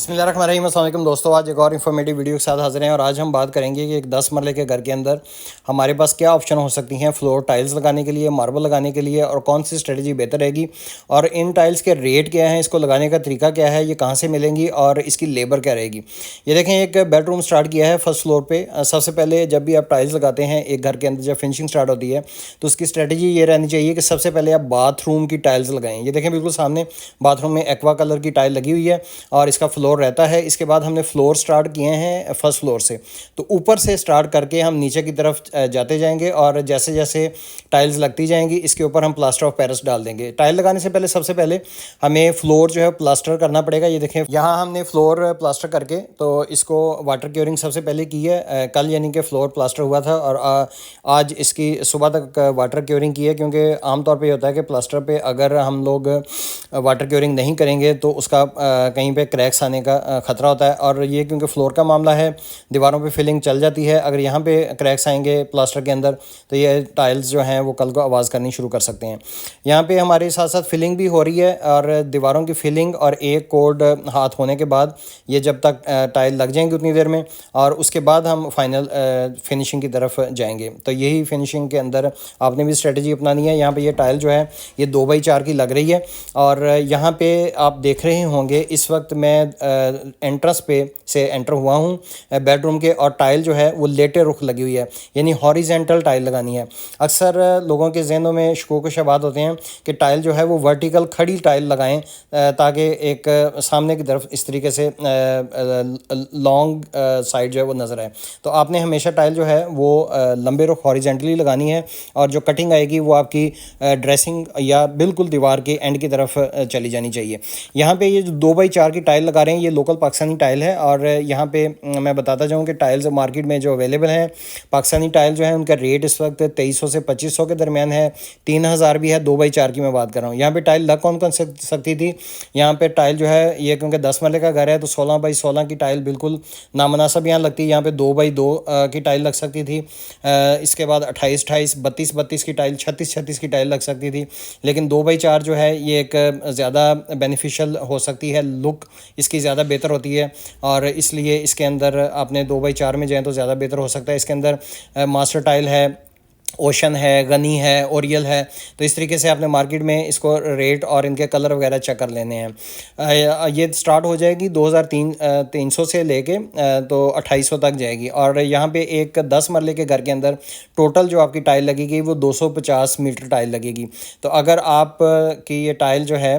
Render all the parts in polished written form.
बिस्मिल्लाहिर्रहमानिर्रहीम। अस्सलाम वालेकुम दोस्तों, आज एक और इन्फॉर्मेटिव वीडियो के साथ हाजिर हैं और आज हम बात करेंगे कि एक 10 मरले के घर के अंदर हमारे पास क्या ऑप्शन हो सकती हैं फ्लोर टाइल्स लगाने के लिए, मार्बल लगाने के लिए, और कौन सी स्ट्रेटजी बेहतर रहेगी और इन टाइल्स के रेट क्या हैं, इसको लगाने का तरीका क्या है, ये कहाँ से मिलेंगी और इसकी लेबर क्या रहेगी। ये देखें, एक बेडरूम स्टार्ट किया है फर्स्ट फ्लोर पर। सबसे पहले जब भी आप टाइल्स लगाते हैं एक घर के अंदर, जब फिनिशिंग स्टार्ट होती है तो उसकी स्ट्रेटजी ये रहनी चाहिए कि सबसे पहले आप बाथरूम की टाइल्स लगाएं। ये देखें, बिल्कुल सामने बाथरूम में एक्वा कलर की टाइल लगी हुई है और इसका फ्लोर रहता है। इसके बाद हमने फ्लोर स्टार्ट किए हैं फर्स्ट फ्लोर से, तो ऊपर से स्टार्ट करके हम नीचे की तरफ जाते जाएंगे और जैसे जैसे टाइल्स लगती जाएंगी इसके ऊपर हम प्लास्टर ऑफ पेरिस डाल देंगे। टाइल लगाने से पहले सबसे पहले हमें फ्लोर जो है प्लास्टर करना पड़ेगा। ये देखें, यहाँ हमने फ्लोर प्लास्टर करके तो इसको वाटर क्योरिंग सबसे पहले की है। कल यानी कि फ्लोर प्लास्टर हुआ था और आज इसकी सुबह तक वाटर क्योरिंग की है, क्योंकि आमतौर पे होता है कि प्लास्टर पे अगर हम लोग वाटर क्योरिंग नहीं करेंगे तो उसका कहीं पे क्रैक्स आने का ख़तरा होता है। और ये क्योंकि फ्लोर का मामला है, दीवारों पे फिलिंग चल जाती है, अगर यहाँ पे क्रैक्स आएंगे प्लास्टर के अंदर तो ये टाइल्स जो हैं वो कल को आवाज़ करनी शुरू कर सकते हैं। यहाँ पे हमारे साथ साथ फिलिंग भी हो रही है और दीवारों की फिलिंग और एक कोड हाथ होने के बाद ये जब तक टाइल लग जाएंगी उतनी देर में, और उसके बाद हम फाइनल फिनिशिंग की तरफ जाएंगे। तो यही फिनिशिंग के अंदर आपने भी स्ट्रेटजी अपनानी है। यहाँ पे ये टाइल जो है ये 2x4 की लग रही है और यहाँ पे आप देख रहे होंगे इस वक्त मैं एंट्रेंस पे से एंटर हुआ हूँ बेडरूम के, और टाइल जो है वो लेटे रुख लगी हुई है, यानी हॉरिजेंटल टाइल लगानी है। अक्सर लोगों के जहनों में शकूक व शुबहात होते हैं कि टाइल जो है वो वर्टिकल खड़ी टाइल लगाएं ताकि एक सामने की तरफ इस तरीके से लॉन्ग साइड जो है वो नज़र आए। तो आपने हमेशा टाइल जो है वो लंबे रुख हॉरिजेंटली लगानी है और जो कटिंग आएगी वो आपकी ड्रेसिंग या बिल्कुल दीवार के एंड की तरफ चली जानी चाहिए। यहाँ पे ये जो 2x4 की टाइल लगा रहे हैं ये लोकल पाकिस्तानी टाइल है और यहाँ पे मैं बताता जाऊँ कि टाइल्स मार्केट में जो अवेलेबल हैं पाकिस्तानी टाइल जो है उनका रेट इस वक्त 2300 से 2500 के दरमियान है। 3000 भी है, 2x4 की मैं बात कर रहा हूँ। यहाँ पे टाइल लग कौन कौन सकती थी, यहाँ पे टाइल जो है ये क्योंकि 10 मरले का घर है तो 16x16 की टाइल बिल्कुल नामनासब यहाँ लगती है। यहाँ पे 2x2 की टाइल लग सकती थी, इसके बाद 28x28, 32x32 की टाइल, 36x36 की टाइल लग सकती थी। लेकिन 2x4 जो है ये एक ज़्यादा बेनिफिशियल हो सकती है, लुक इसकी ज़्यादा बेहतर होती है और इसलिए इसके अंदर आपने 2x4 में जाएँ तो ज़्यादा बेहतर हो सकता है। इसके अंदर मास्टर टाइल है, ओशन है, गनी है, ओरियल है। तो इस तरीके से आपने मार्केट में इसको रेट और इनके कलर वगैरह चेक कर लेने हैं। ये स्टार्ट हो जाएगी 2300 से लेके तो 2800 तक जाएगी। और यहाँ पे एक 10 मरले के घर के अंदर टोटल जो आपकी टाइल लगेगी वो 250 मीटर टाइल लगेगी। तो अगर आप की ये टाइल जो है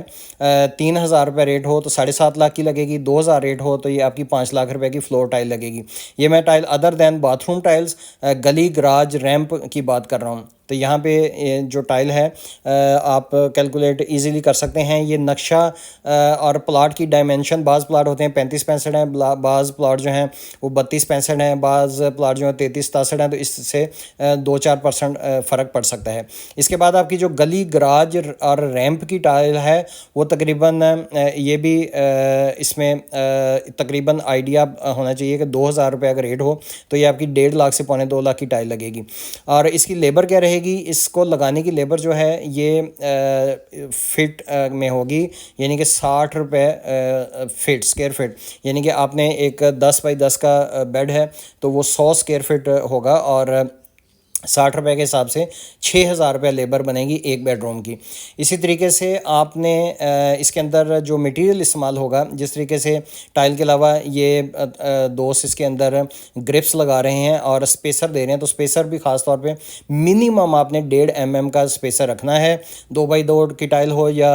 3000 रुपये रेट हो तो 7.5 लाख की लगेगी, 2000 रेट हो तो ये आपकी 5 लाख रुपए की फ्लोर टाइल लगेगी। ये मैं tile other than bathroom tiles, गली, गराज, रैंप की बात कर रहा हूँ। तो यहाँ पे जो टाइल है आप कैलकुलेट इजीली कर सकते हैं। ये नक्शा और प्लाट की डायमेंशन, बाज़ प्लाट होते हैं 35-65 हैं, बाज़ प्लाट जो हैं वो 32-65 हैं, बाज़ प्लाट जो है 33-67 हैं। तो इससे 2-4% फ़र्क पड़ सकता है। इसके बाद आपकी जो गली, गराज और रैंप की टाइल है वो तकरीबन ये भी इसमें तकरीबन आइडिया होना चाहिए कि 2000 रुपये अगर रेट हो तो ये आपकी 1.5 लाख से 2.25 लाख की टाइल लगेगी। और इसकी लेबर क्या रहेगी, इसको लगाने की लेबर जो है ये फिट में होगी, यानी कि 60 रुपये फिट, स्क्वायर फिट। यानी कि आपने एक 10x10 का बेड है तो वो 100 स्क्वायर फिट होगा और 60 रुपये के हिसाब से 6000 रुपये लेबर बनेगी एक बेडरूम की। इसी तरीके से आपने इसके अंदर जो मटेरियल इस्तेमाल होगा, जिस तरीके से टाइल के अलावा ये दोस्त इसके अंदर ग्रिप्स लगा रहे हैं और स्पेसर दे रहे हैं, तो स्पेसर भी ख़ास तौर पे मिनिमम आपने 1.5 mm का स्पेसर रखना है, 2x2 की टाइल हो या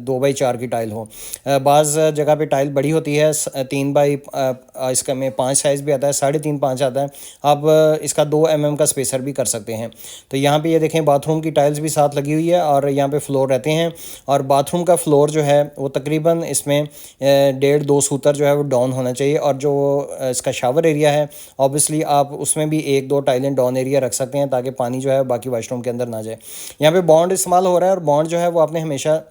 2x4 की टाइल हो। बाज़ जगह पे टाइल बड़ी होती है, 3x इसका में 5 साइज़ भी आता है, 3.5-5 आता है। आप इसका 2 mm का स्पेसर भी कर सकते हैं। तो यहाँ पे ये देखें बाथरूम की टाइल्स भी साथ लगी हुई है और यहाँ पे फ्लोर रहते हैं और बाथरूम का फ्लोर जो है वो तकरीबन इसमें 1.5-2 सूतर जो है वो डाउन होना चाहिए। और जो इसका शावर एरिया है ऑब्वियसली आप उसमें भी 1-2 टाइलें डाउन एरिया रख सकते हैं ताकि पानी जो है बाकी वाशरूम के अंदर ना जाए। यहाँ पे बॉन्ड इस्तेमाल हो रहा है और बॉन्ड जो है वो आपने हमेशा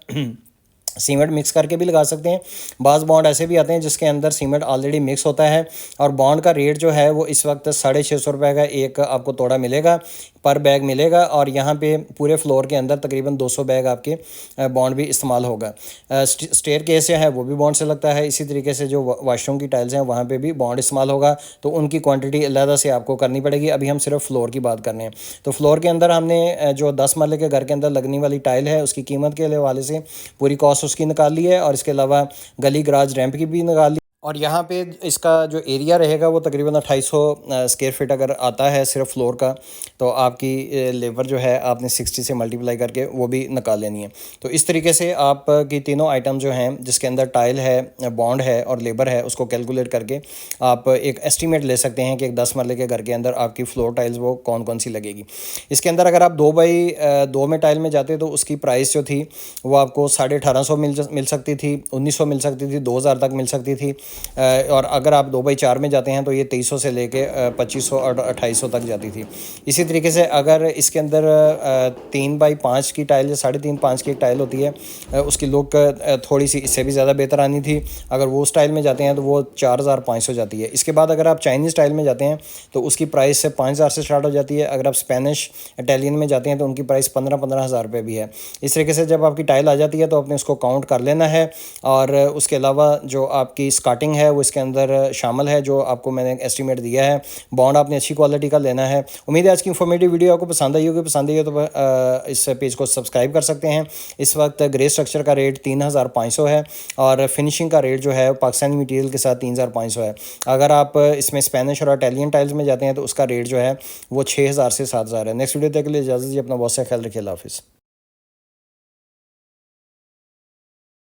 सीमेंट मिक्स करके भी लगा सकते हैं। बाज़ बॉन्ड ऐसे भी आते हैं जिसके अंदर सीमेंट ऑलरेडी मिक्स होता है और बॉन्ड का रेट जो है वो इस वक्त 650 रुपये का एक आपको तोड़ा मिलेगा, पर बैग मिलेगा। और यहाँ पे पूरे फ्लोर के अंदर तकरीबन 200 बैग आपके बॉन्ड भी इस्तेमाल होगा। स्टेयर केस है वो भी बॉन्ड से लगता है। इसी तरीके से जो वाशरूम की टाइल्स हैं वहाँ पे भी बॉन्ड इस्तेमाल होगा, तो उनकी क्वांटिटी अलग से आपको करनी पड़ेगी। अभी हम सिर्फ फ्लोर की बात कर रहे हैं। तो फ्लोर के अंदर हमने जो 10 मरले के घर के अंदर लगने वाली टाइल है उसकी कीमत के हवाले से पूरी कॉस्ट उसकी निकाल ली है, और इसके अलावा गली गराज रैंप की भी निकाल ली। और यहाँ पे इसका जो एरिया रहेगा वो तकरीबन 2800 स्क्वायर फीट अगर आता है सिर्फ फ्लोर का, तो आपकी लेबर जो है आपने 60 से मल्टीप्लाई करके वो भी निकाल लेनी है। तो इस तरीके से आपकी तीनों आइटम जो हैं जिसके अंदर टाइल है, बॉन्ड है और लेबर है, उसको कैलकुलेट करके आप एक एस्टीमेट ले सकते हैं कि एक 10 मरले के घर के अंदर आपकी फ्लोर टाइल्स वो कौन कौन सी लगेगी। इसके अंदर अगर आप 2x2 में टाइल में जाते तो उसकी प्राइस जो थी वो आपको 1850 मिल सकती थी, 1900 मिल सकती थी, 2000 तक मिल सकती थी। और अगर आप 2x4 में जाते हैं तो ये 2300 से लेके 2500 और 2800 तक जाती थी। इसी तरीके से अगर इसके अंदर 3x5 की टाइल या 3.5-5 की एक टाइल होती है, उसकी लुक थोड़ी सी इससे भी ज़्यादा बेहतर आनी थी। अगर वो स्टाइल में जाते हैं तो वो 4500 जाती है। इसके बाद अगर आप चाइनीज़ स्टाइल में जाते हैं तो उसकी प्राइस 5000 से स्टार्ट हो जाती है। अगर आप स्पेनिश इटालियन में जाते हैं तो उनकी प्राइस 15-15 हज़ार रुपये भी है। इस तरीके से जब आपकी टाइल आ जाती है तो आपने उसको काउंट कर लेना है। और उसके अलावा जो आपकी स्कार्टिंग है वो इसके अंदर शामिल है, जो आपको मैंने एस्टीमेट दिया है। बॉन्ड आपने अच्छी क्वालिटी का लेना है। उम्मीद है आज की इन्फॉर्मेटिव वीडियो आपको पसंद आई होगी। पसंद आई है तो इस पेज को सब्सक्राइब कर सकते हैं। इस वक्त ग्रे स्ट्रक्चर का रेट 3500 है और फिनिशिंग का रेट जो है पाकिस्तानी मटीरियल के साथ 3500 है। अगर आप इसमें स्पेनिश और इटालियन टाइल्स में जाते हैं तो उसका रेट जो है वो 6000 से 7000 है। नेक्स्ट वीडियो तक के लिए इजाज़त दीजिए। अपना बहुत सा ख्याल रखिए। अल्लाह हाफिज़।